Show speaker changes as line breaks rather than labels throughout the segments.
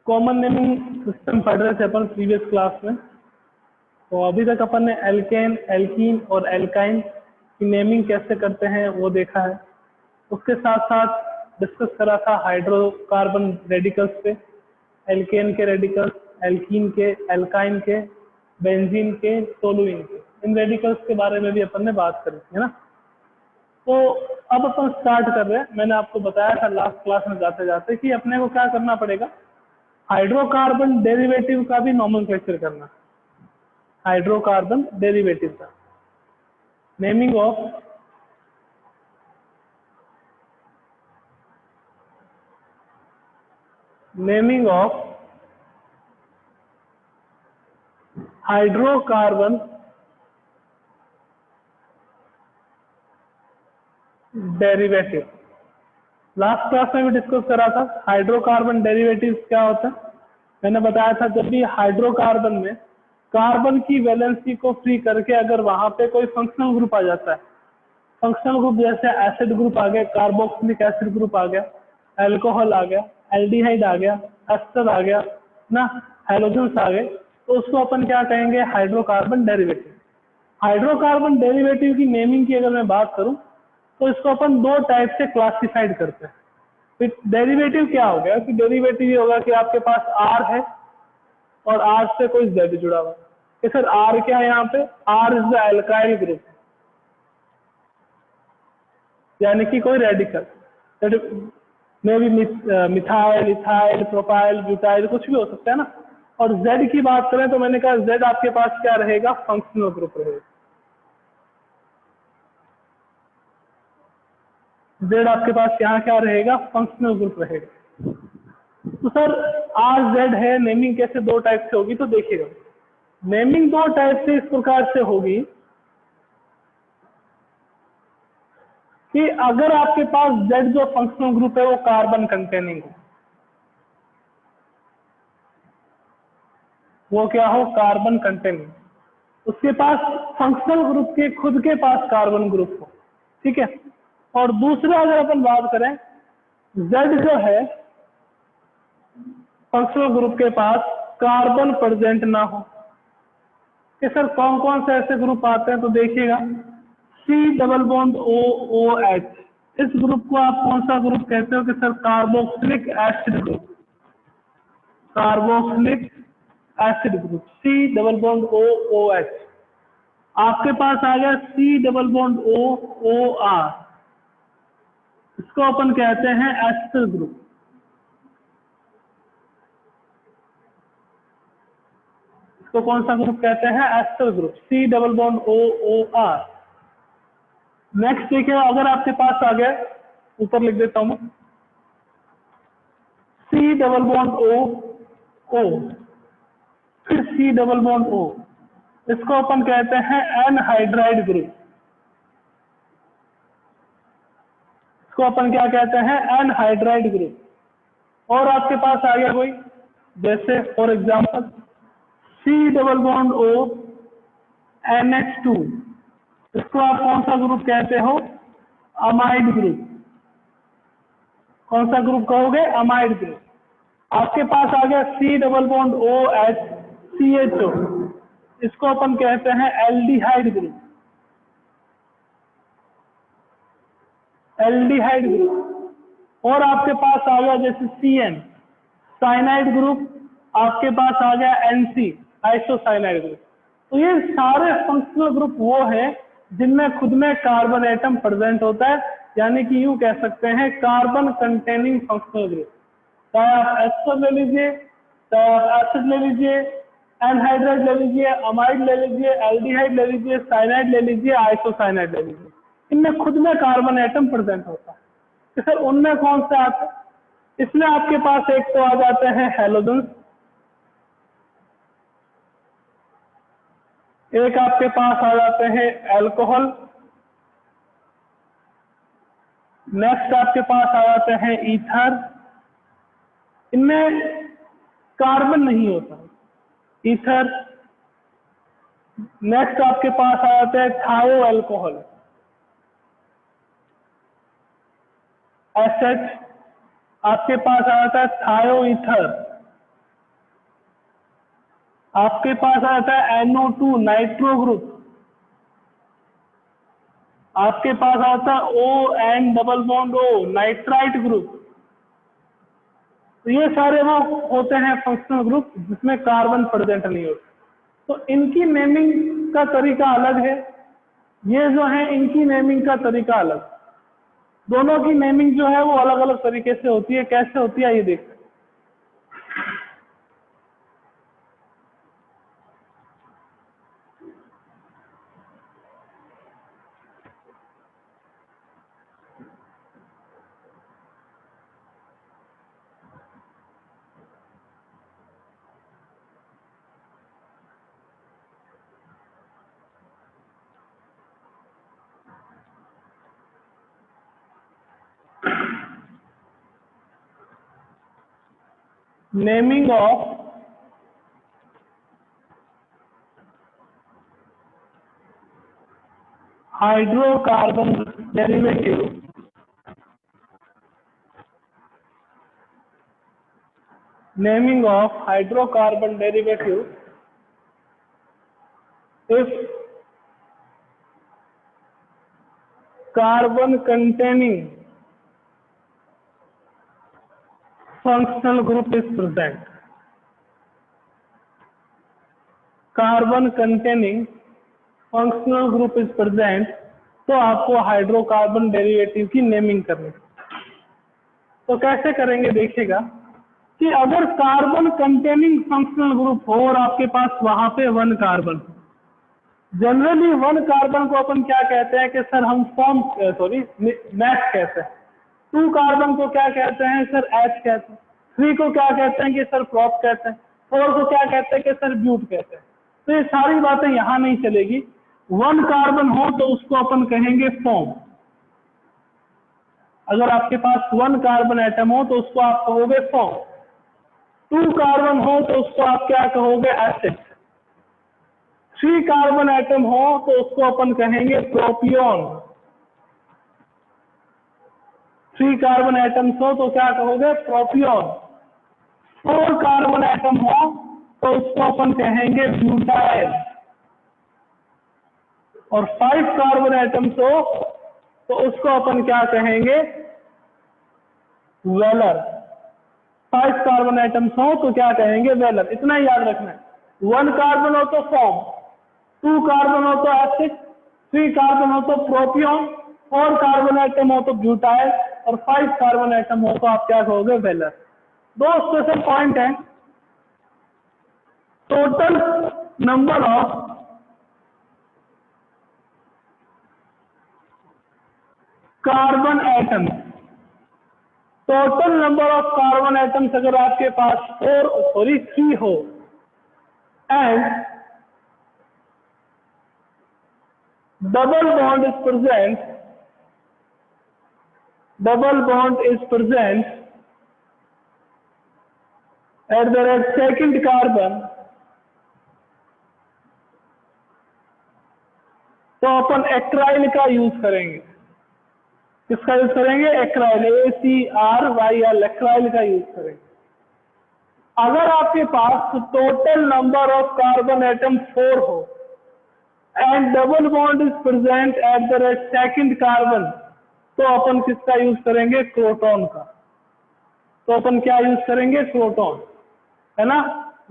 Common naming system पढ़ रहे थे अपन प्रीवियस क्लास में। तो अभी तक अपन ने एल्केन, एल्कीन और एल्काइन की नेमिंग कैसे करते हैं वो देखा है। उसके साथ साथ डिस्कस करा था हाइड्रोकार्बन रेडिकल्स पे, एल्केन के रेडिकल्स, एल्कीन के, एल्काइन के, बेंजीन के, टोलुइन के, इन रेडिकल्स के बारे में भी अपन ने बात करी है ना। तो अब अपन स्टार्ट कर रहे हैं। मैंने आपको बताया था लास्ट क्लास में जाते जाते कि अपने को क्या करना पड़ेगा, हाइड्रोकार्बन डेरिवेटिव का भी नोमेनक्लेचर करना। हाइड्रोकार्बन डेरिवेटिव का naming of hydrocarbon derivative. Last class में भी डिस्कस करा था हाइड्रोकार्बन डेरिवेटिव क्या होता है। मैंने बताया था जब भी हाइड्रोकार्बन में कार्बन की वैलेंसी को फ्री करके अगर वहां पे कोई फंक्शनल ग्रुप आ जाता है, फंक्शनल ग्रुप जैसे एसिड ग्रुप आ गया, कार्बोक्सिलिक एसिड ग्रुप आ गया, अल्कोहल आ गया, एल्डिहाइड आ गया, एस्टर आ गया ना, हैलोजन्स आ गए, तो उसको अपन क्या कहेंगे, हाइड्रोकार्बन डेरिवेटिव। हाइड्रोकार्बन डेरिवेटिव की नेमिंग की अगर मैं बात करूं तो इसको अपन दो टाइप से क्लासिफाइड करते हैं। फिर डेरिवेटिव क्या हो गया कि डेरिवेटिव ये होगा कि आपके पास आर है और आर से कोई जेड जुड़ा हुआ है कि सर आर क्या है, यहाँ पे R is the alkyl group, यानी कि कोई रेडिकल में भी मिथाइल, इथाइल, प्रोपाइल, ब्यूटाइल कुछ भी हो सकता है ना। और जेड की बात करें तो मैंने कहा जेड आपके पास क्या रहेगा, फंक्शनल ग्रुप रहेगा। जेड आपके पास यहाँ क्या रहेगा, फंक्शनल ग्रुप रहेगा। तो सर आर जेड है, नेमिंग कैसे दो टाइप से होगी, तो देखिएगा नेमिंग दो टाइप से इस प्रकार से होगी कि अगर आपके पास जेड जो फंक्शनल ग्रुप है वो कार्बन कंटेनिंग हो, वो क्या हो, कार्बन कंटेनिंग, उसके पास फंक्शनल ग्रुप के खुद के पास कार्बन ग्रुप हो, ठीक है। और दूसरा अगर अपन बात करें जेड जो है फंक्शनल ग्रुप के पास कार्बन प्रेजेंट ना हो, कि सर कौन कौन से ऐसे ग्रुप आते हैं, तो देखिएगा C double bond O O H, इस ग्रुप को आप कौन सा ग्रुप कहते हो, कि sir carboxylic acid group, carboxylic acid group, C double bond O O H. आपके पास आ गया C double bond O O R, इसको अपन कहते हैं एस्टर ग्रुप। इसको कौन सा ग्रुप कहते हैं, ester group, C double bond O O R. Next देखिए अगर आपके पास आ गया, ऊपर लिख देता हूं मैं, सी डबल बॉन्ड ओ ओ, फिर सी डबल बॉन्ड ओ, इसको अपन कहते हैं एनहाइड्राइड ग्रुप। इसको अपन क्या कहते हैं, एनहाइड्राइड ग्रुप। और आपके पास आ गया कोई, जैसे for example C double bond O NH2, इसको आप कौन सा ग्रुप कहते हो, अमाइड ग्रुप। कौन सा ग्रुप कहोगे, अमाइड ग्रुप। आपके पास आ गया C double bond O H CHO, इसको अपन कहते हैं एल्डिहाइड ग्रुप, एल्डिहाइड ग्रुप। और आपके पास आ गया जैसे CN, साइनाइड ग्रुप। आपके पास आ गया NC, आइसोसाइनाइड ग्रुप। तो ये सारे फंक्शनल ग्रुप वो है जिनमें खुद में कार्बन एटम प्रेजेंट होता है, यानी कि यूं कह सकते हैं कार्बन कंटेनिंग फंक्शनल ग्रुप। चाहे आप एस्टर ले लीजिए, चाहे आप एसिड ले लीजिए, एनहाइड्राइड ले लीजिए, अमाइड ले लीजिए, एल्डिहाइड ले लीजिए, साइनाइड ले लीजिए, आइसोसाइनाइड ले लीजिए, इनमें खुद में कार्बन एटम प्रेजेंट होता है। तो सर उनमें कौन से आते हैं, इसमें आपके पास एक तो आ जाते हैं हैलोजन्स, एक आपके पास आ जाते हैं अल्कोहल, नेक्स्ट आपके पास आ जाते हैं ईथर, इनमें कार्बन नहीं होता ईथर। नेक्स्ट आपके पास आ जाते हैं थायो अल्कोहल, SH, आपके पास आ जाता है थायो ईथर, आपके पास आता है NO2 नाइट्रो ग्रुप, आपके पास आता है ON double bond O nitrite group. तो ये सारे वो होते हैं फंक्शनल ग्रुप जिसमें कार्बन प्रेजेंट नहीं होता। तो इनकी नेमिंग का तरीका अलग है, ये जो है इनकी नेमिंग का तरीका अलग। दोनों की नेमिंग जो है वो अलग अलग तरीके से होती है। कैसे होती है ये देखते हैं। Naming of hydrocarbon derivative naming of hydrocarbon derivative if carbon containing functional group is present. Carbon containing functional group is present, तो आपको हाइड्रोकार्बन डेरिवेटिव की नेमिंग करनी। तो कैसे करेंगे देखिएगा कि अगर कार्बन कंटेनिंग फंक्शनल ग्रुप हो और आपके पास वहां पे 1 कार्बन, जनरली 1 कार्बन को अपन क्या कहते हैं कि सर हम फॉर्म मैच कहते हैं। 2 कार्बन को क्या कहते हैं सर एच कहते हैं। 3 को क्या कहते हैं कि सर प्रॉप कहते हैं। 4 को क्या कहते हैं कि सर ब्यूट कहते हैं। तो ये सारी बातें यहाँ नहीं चलेगी। 1 कार्बन हो तो उसको अपन कहेंगे फॉर्म। अगर आपके पास 1 कार्बन एटम हो तो उसको आप कहोगे फॉर्म। 2 कार्बन हो तो उसको आप क्या कहोगे एसिड। 3 कार्बन एटम हो तो उसको अपन कहेंगे प्रोपियोन। 3 कार्बन एटम्स हो तो क्या कहोगे प्रोपियोन। 4 कार्बन एटम हो तो उसको अपन कहेंगे ब्यूटाइल। और 5 कार्बन एटम्स हो तो उसको अपन क्या कहेंगे वेलर। 5 कार्बन एटम्स हो तो क्या कहेंगे वेलर। इतना ही याद रखना है। 1 कार्बन हो तो फॉर्म, 2 कार्बन हो तो एसिड, 3 कार्बन हो तो प्रोपियोन, 4 कार्बन एटम हो तो ब्यूटाइल और 5 कार्बन एटम हो तो आप क्या कहोगे वेलर। 2 स्पेशल पॉइंट हैं। Total number of carbon atoms, total number of carbon atoms अगर आपके पास 3 हो and double bond is present, double bond is present at the second carbon, तो अपन एक्राइल का यूज करेंगे। किसका यूज करेंगे एक्राइल, ACRYL एक्राइल का यूज करेंगे। अगर आपके पास total number of carbon atom 4 हो and double bond is present at the second carbon, तो अपन किसका यूज करेंगे क्रोटॉन का। तो अपन क्या यूज करेंगे क्रोटॉन, है ना।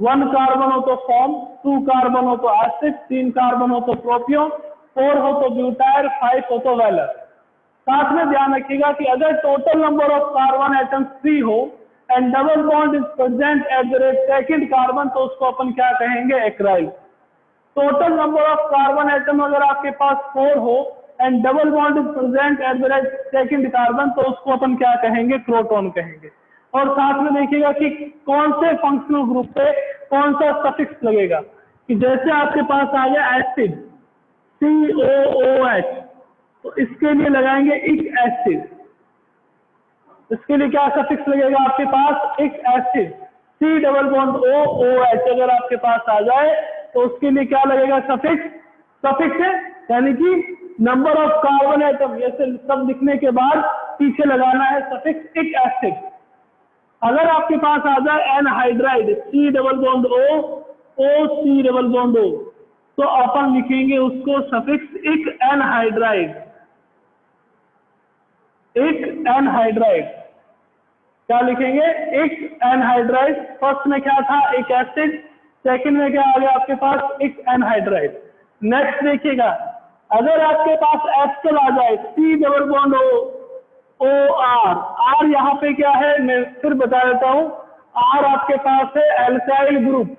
1 कार्बन हो तो फॉर्म, 2 कार्बन हो तो एसिड, 3 कार्बन हो तो प्रोपियोन, 4 हो तो ब्यूटाइल, 5 हो तो वेलर। साथ में ध्यान रखिएगा कि अगर total number of carbon atom 3 हो and double bond is present at the second carbon, तो उसको अपन क्या कहेंगे एक्राइल। Total number of carbon atom अगर आपके पास 4 हो and double bond is present at the second carbon, तो उसको अपन क्या कहेंगे क्रोटॉन कहेंगे। और साथ में देखिएगा कि कौन से फंक्शनल ग्रुप पे कौन सा सफिक्स लगेगा। कि जैसे आपके पास आ गया एसिड COOH, तो इसके लिए लगाएंगे इक एसिड। इसके लिए क्या सफिक्स लगेगा आपके पास इक acid. C double bond OH अगर आपके पास आ जाए तो उसके लिए क्या लगेगा सफिक्स। सफिक्स है यानी कि नंबर ऑफ कार्बन एटम, जैसे सब लिखने के बाद पीछे लगाना है सफिक्स इक एसिड। अगर आपके पास आ जाए anhydride C double bond O ओ सी डबल बॉन्ड ओ, तो अपन लिखेंगे उसको सफिक्स इक एनहाइड्राइड। इक एनहाइड्राइड क्या लिखेंगे? इक एनहाइड्राइड। फर्स्ट में क्या था? एक एसिड, सेकंड में क्या आ गया आपके पास? इक एनहाइड्राइड। नेक्स्ट देखिएगा, अगर आपके पास एस्टर आ जाए, C double bond O R, R यहाँ पे क्या है मैं फिर बता देता हूँ, आर आपके पास है एल्काइल ग्रुप।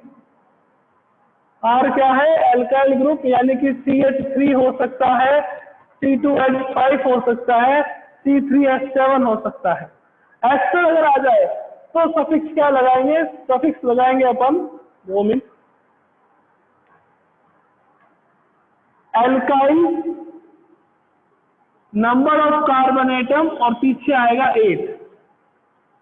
आर क्या है? एल्काइल ग्रुप, यानी कि CH3 हो सकता है, C2H5 हो सकता है, C3H7 हो सकता है। एस्टर अगर आ जाए तो सफिक्स क्या लगाएंगे? सफिक्स लगाएंगे अपन 2 minute, alkyl, number of carbon atom और पीछे आएगा 8।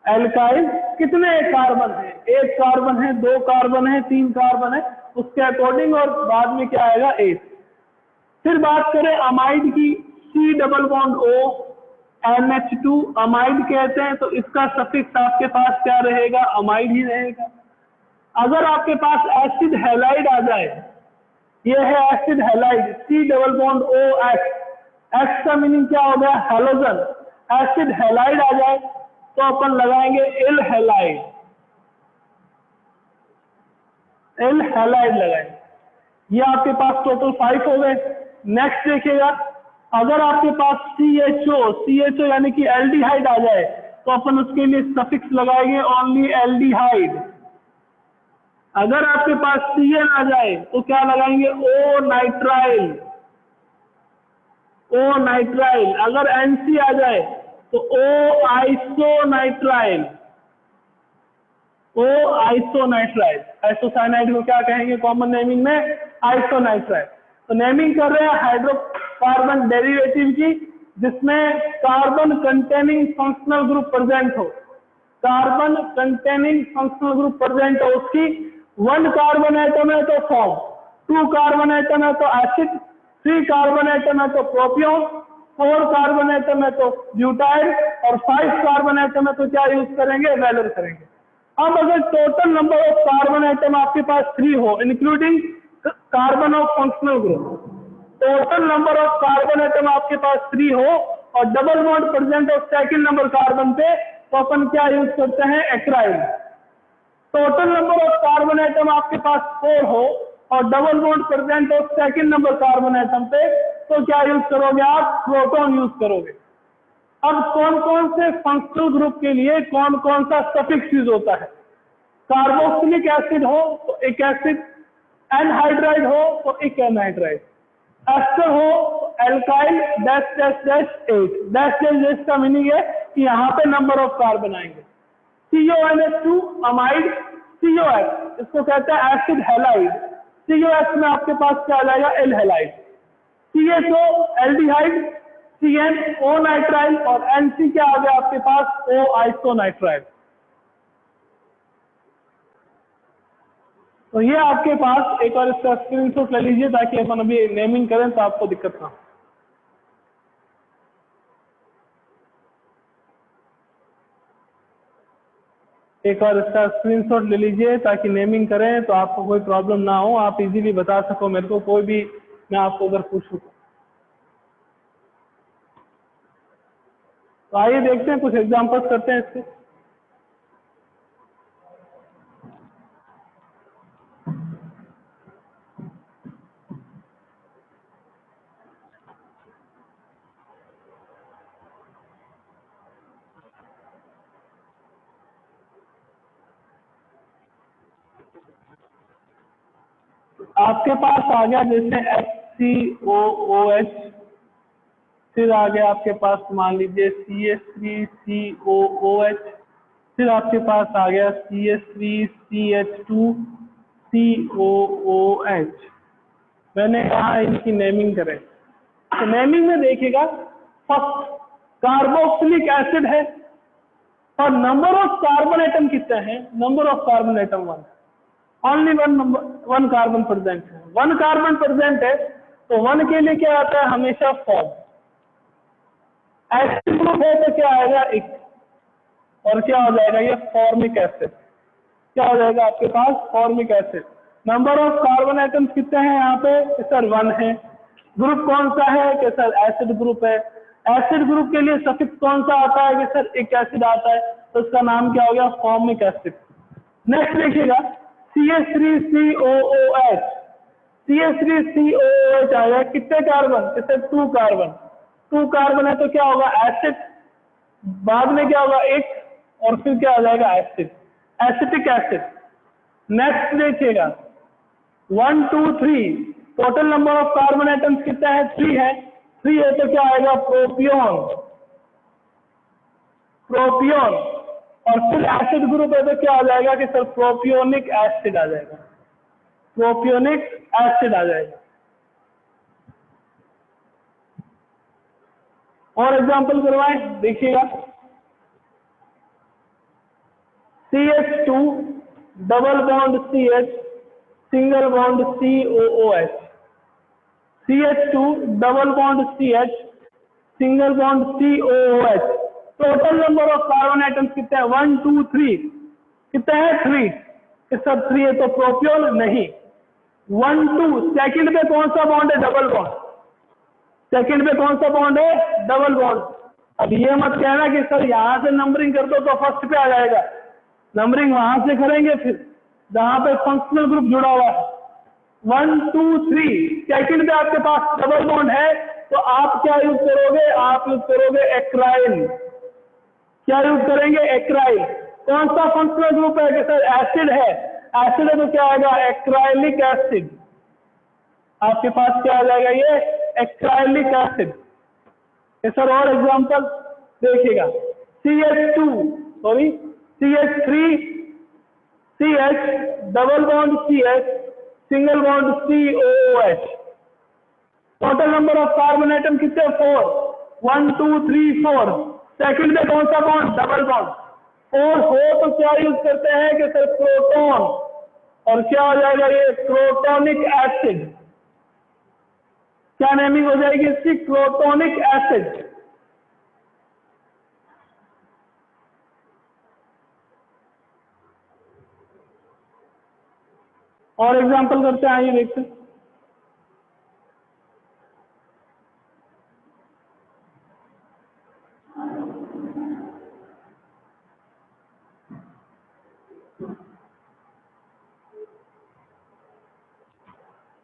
एल्काइल कितने कार्बन है? 1 कार्बन है, 2 कार्बन है, 3 कार्बन है, उसके अकॉर्डिंग, और बाद में क्या आएगा? 8। फिर बात करें अमाइड की, C double bond O NH2 amide कहते हैं, तो इसका सफिक्स आपके पास क्या रहेगा? अमाइड ही रहेगा। अगर आपके पास एसिड हैलाइड आ जाए, ये है acid halide, C double bond OX, X का मीनिंग क्या हो गया? हैलोजन। एसिड हैलाइड आ जाए तो अपन लगाएंगे एल हैलाइड, एल हैलाइड लगाएंगे। ये आपके पास टोटल 5 हो गए। नेक्स्ट देखिएगा, अगर आपके पास CHO यानी कि एल्डिहाइड आ जाए तो अपन उसके लिए सफिक्स लगाएंगे ओनली एल्डिहाइड। अगर आपके पास CN आ जाए तो क्या लगाएंगे? ओ नाइट्राइल, ओ नाइट्राइल। अगर NC आ जाए तो ओ आइसोनाइट्राइल, ओ आइसोनाइट्राइल। आइसोसाइनाइड को क्या कहेंगे कॉमन नेमिंग में? आइसोनाइट्राइल। तो नेमिंग कर रहे हैं हाइड्रोकार्बन डेरिवेटिव की जिसमें carbon containing functional group present हो, carbon containing functional group present हो। उसकी 1 कार्बन एटम है तो फॉर्म, 2 कार्बन एटम है तो एसिड, 3 कार्बन एटम है तो प्रोपियोन, 4 कार्बन एटम है तो ब्यूटाइल, और 5 कार्बन एटम है तो क्या यूज करेंगे? वैलर करेंगे। अब अगर total number of carbon atom आपके पास 3 हो, including carbon of functional group, total number of carbon atom आपके पास 3 हो और double bond present of second number carbon पे, तो अपन क्या यूज करते हैं? एक्राइल। Total number of carbon atom आपके पास 4 हो और double bond present of second number carbon atom पे, तो क्या यूज करोगे आप? प्रोटॉन यूज करोगे। अब कौन कौन से फंक्शनल ग्रुप के लिए कौन कौन सा सफिक्स यूज होता है? कार्बोक्सिलिक एसिड हो तो एक एसिड, एनहाइड्राइड हो तो एक एनहाइड्राइड, एस्टर हो तो alkyl dash dash dash 8। Dash dash dash का मीनिंग है कि यहाँ पे नंबर ऑफ कार्बन आएंगे। CONH2 अमाइड, COH इसको कहते हैं एसिड हैलाइड, COH में आपके पास क्या आ जाएगा? L halide. CHO aldehyde, CN ओ नाइट्राइल, और NC क्या आ गया आपके पास? ओ आइसोनाइट्राइल। तो ये आपके पास एक और इसका स्क्रीनशॉट ले लीजिए ताकि अपन अभी नेमिंग करें तो आपको दिक्कत ना हो। एक और इसका स्क्रीनशॉट ले लीजिए ताकि नेमिंग करें तो आपको कोई प्रॉब्लम ना हो, आप इजीली बता सको मेरे को, कोई भी मैं आपको अगर पूछूं। तो आइए देखते हैं, कुछ एग्जांपल्स करते हैं इसके। आपके पास आ गया जैसे HCOOH, फिर आ गया आपके पास मान लीजिए CH3COOH, फिर आपके पास आ गया CH3CH2COOH। मैंने कहा इनकी नेमिंग करें, तो नेमिंग में देखिएगा, फर्स्ट कार्बोक्सिलिक एसिड है और नंबर ऑफ कार्बन एटम कितने हैं? Number of carbon atom 1, only 1 carbon present है। 1 कार्बन प्रेजेंट है तो 1 के लिए क्या आता है? हमेशा फॉर्म। एसिड ग्रुप है तो क्या आएगा? एक, और क्या हो जाएगा? ये फॉर्मिक एसिड। क्या हो जाएगा आपके पास? Formic acid. Number of carbon atoms कितने हैं यहाँ पे? सर 1 है। ग्रुप कौन सा है? कि सर एसिड ग्रुप है। एसिड ग्रुप के लिए सफिक्स कौन सा आता है? कि सर एक एसिड आता है, तो उसका नाम क्या हो गया? Formic acid. नेक्स्ट देखिएगा CH3COOH। CH3COOH आएगा, कितने कार्बन? कि सर 2 कार्बन। 2 कार्बन है तो क्या होगा? एसिड। बाद में क्या होगा? एक, और फिर क्या आ जाएगा? Acid, acetic acid. नेक्स्ट देखिएगा 1 2 3, total number of carbon atoms कितना है? 3 है। 3 है तो क्या आएगा? प्रोपियोन, प्रोपियोन। और फिर एसिड ग्रुप है तो क्या आ जाएगा? कि सर प्रोपियोनिक एसिड आ जाएगा, प्रोपियोनिक एसिड आ जाएगा। और एग्जांपल करवाएं, देखिएगा CH2 double bond CH single bond COOH। CH2 double bond CH single bond COOH। Total number of carbon atoms कितने हैं? 1 2 3। कितने हैं? 3। कि सर 3 है तो प्रोपियोन नहीं। 1 2, सेकंड पे कौन सा बॉन्ड है? Double bond. सेकंड पे कौन सा बॉन्ड है? Double bond. अब ये मत कहना कि सर यहाँ से नंबरिंग कर दो तो फर्स्ट पे आ जाएगा। नंबरिंग वहां से करेंगे फिर जहां पे फंक्शनल ग्रुप जुड़ा हुआ है। 1 2 3, सेकंड पे आपके पास डबल बॉन्ड है तो आप क्या यूज करोगे? आप यूज करोगे एक्राइल। क्या यूज करेंगे? एक्राइल। कौन सा फंक्शनल ग्रुप है? कि सर एसिड है। एसिड है तो क्या आएगा? Acrylic acid. आपके पास क्या आ जाएगा? ये एक्राइलिक एसिड। सर और एग्जांपल देखिएगा CH2 sorry CH3 CH double bond CH single bond COOH। Total number of carbon atom कितने? 4। 1 2 3 4। सेकंड में कौन सा बॉन्ड? Double bond. 4 हो तो क्या यूज करते हैं? कि सर प्रोटॉन। और क्या हो जाएगा? ये क्रोटोनिक एसिड। क्या नेमिंग हो जाएगी इसकी? Crotonic acid. और एग्जांपल करते हैं, आइए देखते हैं।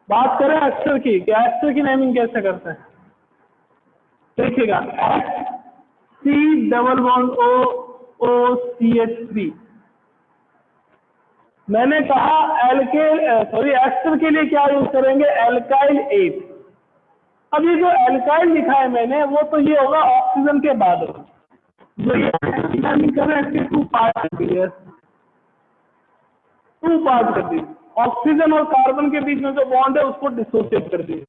बात करें एस्टर की, कि एस्टर की नेमिंग कैसे करते हैं। देखिएगा C डबल बॉन्ड OCH3। मैंने कहा एल्केल सॉरी एस्टर के लिए क्या यूज करेंगे? एल्काइल 8। अब ये जो एल्काइल लिखा है मैंने, वो तो ये होगा ऑक्सीजन के बाद होगा। जो ये नेमिंग कर रहे हैं इसके 2 पार्ट कर दिए, 2 पार्ट कर दिए। ऑक्सीजन और कार्बन के बीच में जो बॉन्ड है उसको डिसोसिएट कर दिए।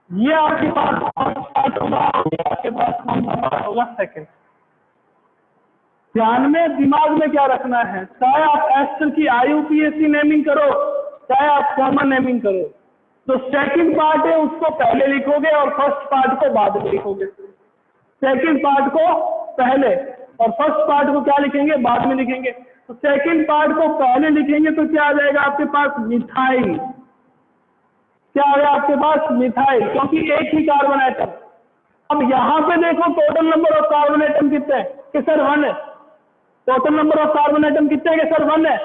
ये आपके पास पार्ट होगा, आपके पास कौन सा पार्ट होगा? सेकंड। ध्यान में दिमाग में क्या रखना है, चाहे आप एस्टर की IUPAC नेमिंग करो चाहे आप कॉमन नेमिंग करो, तो सेकंड पार्ट है उसको पहले लिखोगे और फर्स्ट पार्ट को बाद में लिखोगे। सेकंड पार्ट को पहले और फर्स्ट पार्ट को क्या लिखेंगे? बाद में लिखेंगे। तो सेकंड पार्ट को पहले लिखेंगे तो क्या आ जाएगा आपके पास? मिथाइल। क्या आ गया आपके पास? मिथाइल, क्योंकि एक ही कार्बन एटम। अब यहां पे देखो total number of carbon atom कितने हैं? कि सर 1 है। Total number of carbon atom कितने हैं? कि सर 1 है।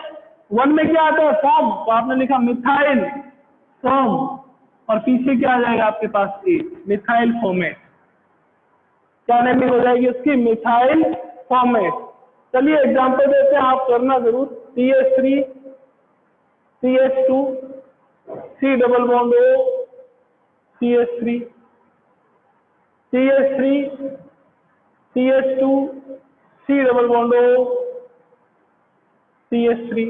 1 में क्या आता है? फॉर्म। तो आपने लिखा मिथाइल फॉर्म, और पीछे क्या आ जाएगा आपके पास? ए, मिथाइल फॉर्मेट। क्या नेमिंग हो जाएगी उसकी? Methyl formate. चलिए एग्जांपल देते हैं, आप करना जरूर। CH3 CH2 C double bond O CH3 CH3 CH2 C double bond O CH3।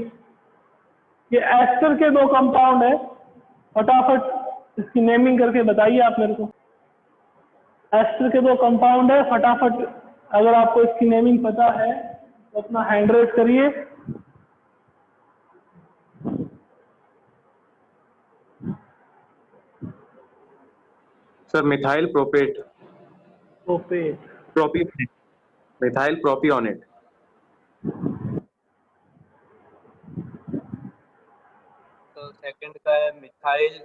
ये एस्टर के 2 कंपाउंड है। फटाफट इसकी नेमिंग करके बताइए आप मेरे को। एस्टर के 2 कंपाउंड है, फटाफट अगर आपको इसकी नेमिंग पता है तो अपना हैंड रेज करिए।
Sir methyl prophet,
prophet,
propionate, methyl propionate.
तो सेकंड का है मिथाइल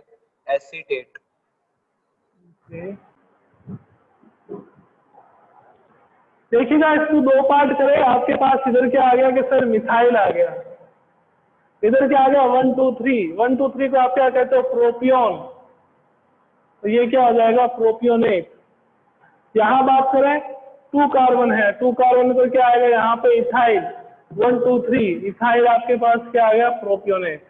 एसीटेट।
देखिएगा इसको दो पार्ट करें, आपके पास इधर क्या आ गया कि सर मिथाइल आ गया, इधर क्या आ गया 1 2 3, 1 2 3 को आप क्या कहते हो प्रोपियोन, तो ये क्या हो जाएगा प्रोपियोनेट। यहाँ बात करें 2 कार्बन है, 2 कार्बन तो क्या आएगा यहाँ पे इथाइल, 1 2 3 इथाइल आपके पास क्या आ गया प्रोपियोनेट,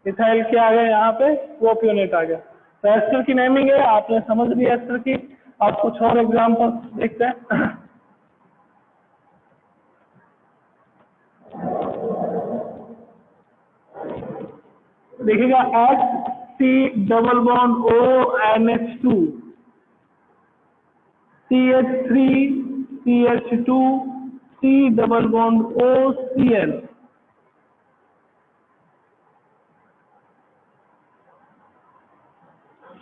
इथाइल क्या आ गया यहाँ पे प्रोपियोनेट आ गया। तो एस्टर की नेमिंग है, आपने समझ लिया एस्टर की। अब कुछ और एग्जाम्पल देखते हैं। देखिएगा HC double bond ONH2, CH3 CH2 C double bond OCl,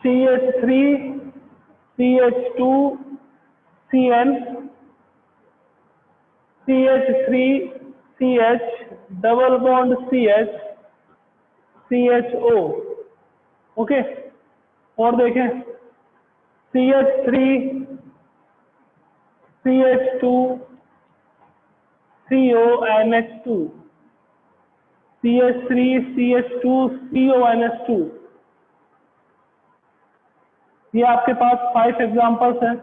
CH3 CH2 Cl, CH3 CH double bond CH CHO। Okay, और देखें CH3 CH2 CONH2, CH3 CH2 CONH2। ये आपके पास 5 एग्जांपल्स हैं।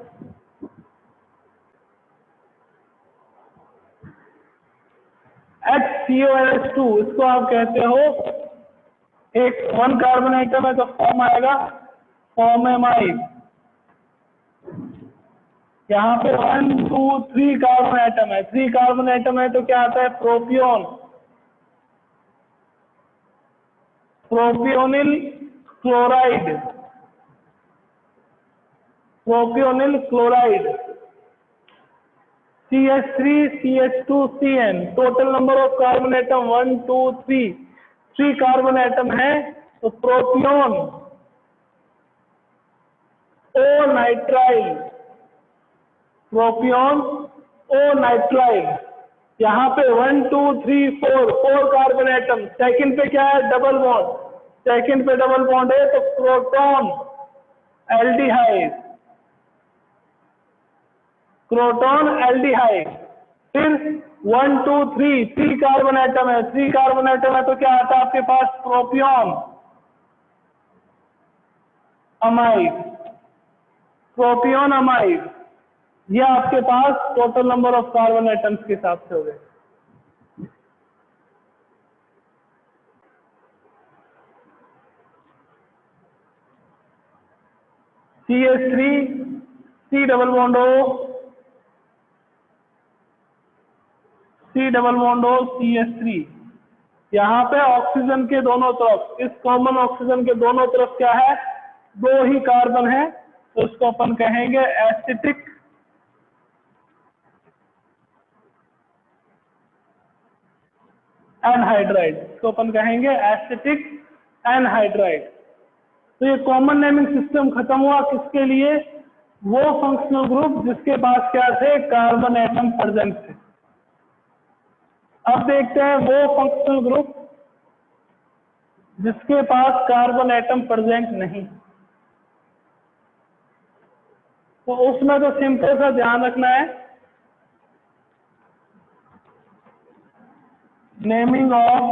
HCONH2 इसको आप कहते हो एक 1 कार्बन आइटम है तो फॉर्म आएगा फॉर्मेमाइड। यहाँ पे 1 2 3 कार्बन आइटम है, 3 कार्बन आइटम है तो क्या आता है propion, propionyl chloride, propionyl chloride. CH3 CH2 CN, total number of carbon atom 1 2 3, 3 carbon atom है तो प्रोपियोन ओ नाइट्राइल, प्रोपियोन ओ नाइट्राइल। यहाँ पे 1 2 3 4 4 कार्बन आइटम, सेकंड पे क्या है डबल बॉन्ड, सेकंड पे डबल बॉन्ड है तो क्रोटोन एल्डिहाइड, क्रोटोन एल्डिहाइड। फिर 1 2 3 3 कार्बन आइटम है, 3 कार्बन आइटम है तो क्या आता है आपके पास प्रोपियोन अमाइड, प्रोपियोन अमाइड। ये आपके पास total number of carbon atoms के हिसाब से हो गए। CH3 C double bond O, C double bond O CH3। यहाँ पे ऑक्सीजन के दोनों तरफ, इस कॉमन ऑक्सीजन के दोनों तरफ क्या है 2 ही कार्बन है तो इसको अपन कहेंगे एसिटिक एनहाइड्राइड, इसको अपन कहेंगे एसिटिक एनहाइड्राइड। तो ये कॉमन नेमिंग सिस्टम खत्म हुआ किसके लिए, वो फंक्शनल ग्रुप जिसके पास क्या थे कार्बन एटम प्रेजेंट थे। अब देखते हैं वो फंक्शनल ग्रुप जिसके पास कार्बन एटम प्रेजेंट नहीं, तो उसमें तो सिंपल सा ध्यान रखना है, naming of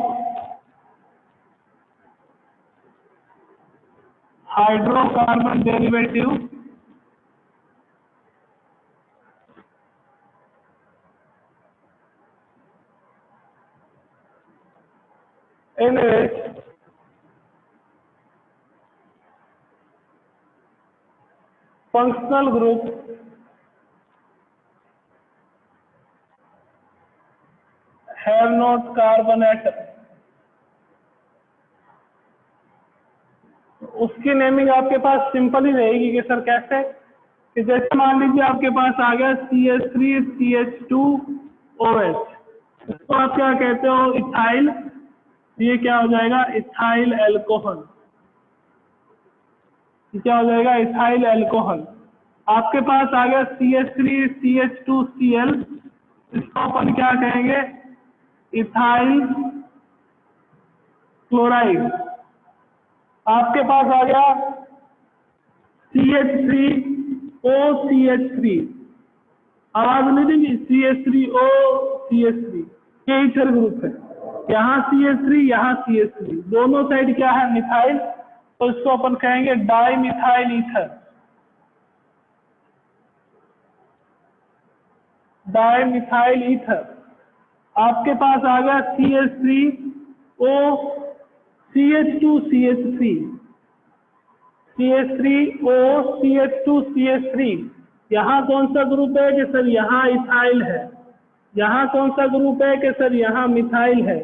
hydrocarbon derivative in which functional group have not carbon atom। उसकी नेमिंग आपके पास सिंपल ही रहेगी कि सर कैसे, कि जैसे मान लीजिए आपके पास आ गया CH3 CH2OH, इसको आप क्या कहते हो इथाइल, ये क्या हो जाएगा इथाइल एल्कोहल, क्या हो जाएगा इथाइल एल्कोहल। आपके पास आ गया CH3 CH2Cl, इसको अपन क्या कहेंगे इथाइल क्लोराइड। आपके पास आ गया CH3OCH3, आवाज नहीं देंगी, CH3OCH3, ये ईथर ग्रुप है। यहाँ CH3 यहाँ CH3, दोनों साइड क्या है मिथाइल, तो इसको अपन कहेंगे di methyl ether, di methyl ether. आपके पास आ गया CH3OCH2CH3, CH3OCH2CH3, यहाँ कौन सा ग्रुप है कि सर यहाँ इथाइल है, यहाँ कौन सा ग्रुप है कि सर यहाँ मिथाइल है।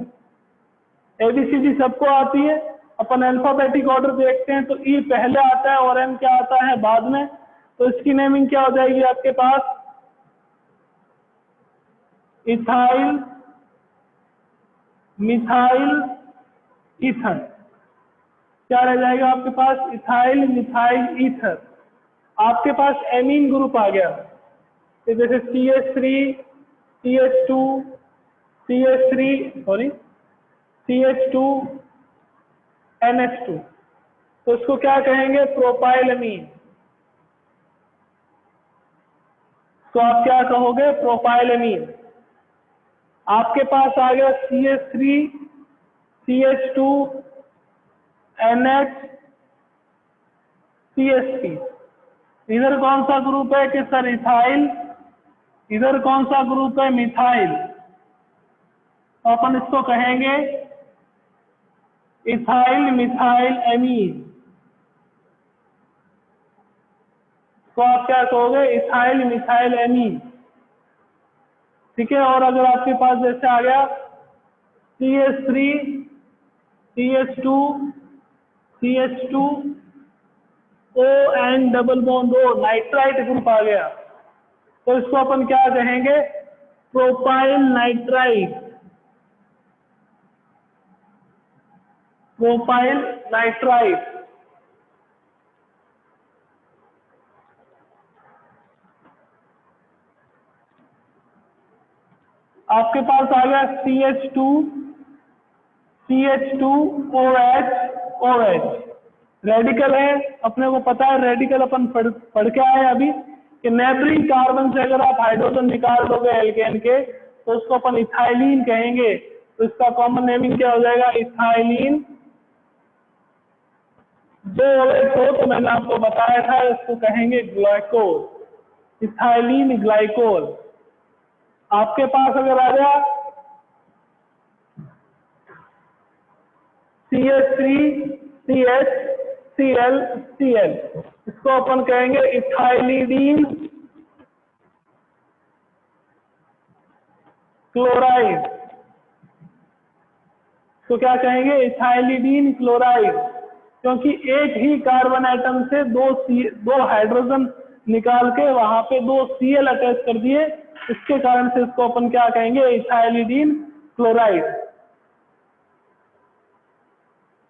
एबीसीडी सबको आती है, अपन अल्फाबेटिक ऑर्डर देखते हैं तो ई पहले आता है और एन क्या आता है बाद में, तो इसकी नेमिंग क्या हो जाएगी आपके पास, इथाइल मिथाइल ईथर। क्या रह जाएगा आपके पास, इथाइल मिथाइल ईथर। आपके पास एमीन ग्रुप आ गया, तो जैसे CH2 NH2, तो इसको क्या कहेंगे, प्रोपाइलमीन। तो आप क्या कहोगे, प्रोपाइलमीन। आपके पास आ गया CH3 CH2 NH CH3, इधर कौन सा ग्रुप है कि सर इथाइल, इधर कौन सा ग्रुप है मिथाइल, तो अपन इसको कहेंगे इथाइल मिथाइल एमीन। तो आप क्या कहोगे, इथाइल मिथाइल एमीन, ठीक है। और अगर आपके पास जैसे आ गया CH3 CH2 CH2 ON double bond O, nitrite group आ गया, तो इसको अपन क्या कहेंगे, प्रोपाइल नाइट्राइट, प्रोपाइल नाइट्राइट। आपके पास आ गया CH2 OH, रेडिकल है, अपने को पता है रेडिकल, अपन पढ़ के आए अभी कि नेबरिंग कार्बन से अगर आप हाइड्रोजन निकाल दोगे एल्केन के, तो उसको अपन इथाइलिन कहेंगे। तो इसका कॉमन नेमिंग क्या हो जाएगा, इथाइलिन। दो OH हो तो मैंने आपको बताया था, इसको कहेंगे ग्लाइकोल, इथाइलिन ग्लाइकोल। आपके पास अगर आ गया CH3CHClCl, इसको अपन कहेंगे इथाइलिडीन क्लोराइड। तो क्या कहेंगे, इथाइलिडीन क्लोराइड, क्योंकि एक ही कार्बन एटम से दो हाइड्रोजन निकाल के वहां पे 2 Cl अटैच कर दिए, इसके कारण से इसको अपन क्या कहेंगे, इथाइलिडीन क्लोराइड।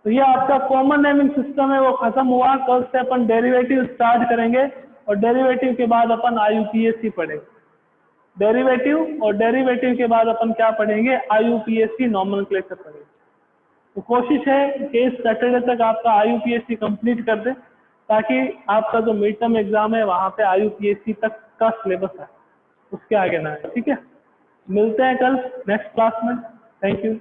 तो ये आपका कॉमन नेमिंग सिस्टम है, वो खत्म हुआ। कल से अपन डेरिवेटिव स्टार्ट करेंगे और डेरिवेटिव के बाद अपन IUPAC पढ़ेंगे, डेरिवेटिव के बाद अपन क्या पढ़ेंगे, IUPAC नॉमेनक्लेचर पढ़ेंगे। तो कोशिश है कि इस सैटरडे तक आपका IUPAC कंप्लीट कर दे, ताकि आपका जो मिड टर्म एग्जाम है वहां पे IUPAC तक का सिलेबस है, उसके आगे ना है, ठीक है। मिलते हैं कल नेक्स्ट क्लास में, थैंक यू।